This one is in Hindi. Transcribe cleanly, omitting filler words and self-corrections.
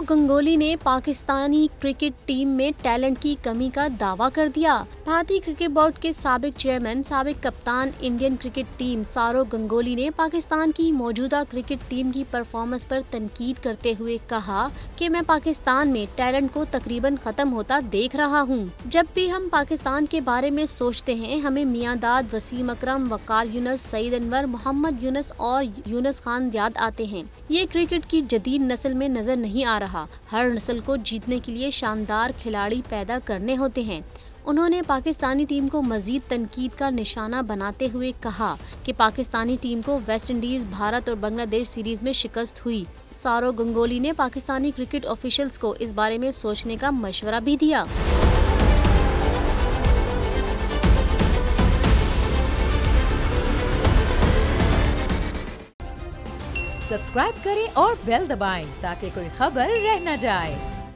सौरव गंगोली ने पाकिस्तानी क्रिकेट टीम में टैलेंट की कमी का दावा कर दिया। भारतीय क्रिकेट बोर्ड के साबिक चेयरमैन, साबिक कप्तान Indian cricket team Sourav Ganguly ने पाकिस्तान की मौजूदा क्रिकेट टीम की परफॉर्मेंस पर तनकीद करते हुए कहा कि मैं पाकिस्तान में टैलेंट को तकरीबन खत्म होता देख रहा हूं। जब भी हम पाकिस्तान के बारे में सोचते हैं, हमें मियांदाद, वसीम अकरम, वकार यूनुस, सईद अनवर, मोहम्मद यूनुस और यूनुस खान याद आते हैं। ये क्रिकेट की जदीद नस्ल में नजर नहीं आ रहा। हर नस्ल को जीतने के लिए शानदार खिलाड़ी पैदा करने होते हैं। उन्होंने पाकिस्तानी टीम को मजीद तनकीद का निशाना बनाते हुए कहा कि पाकिस्तानी टीम को वेस्ट इंडीज, भारत और बांग्लादेश सीरीज में शिकस्त हुई। सौरव गंगोली ने पाकिस्तानी क्रिकेट ऑफिशियल्स को इस बारे में सोचने का मशवरा भी दिया। सब्सक्राइब करें और बेल दबाएं ताकि कोई खबर रह न जाए।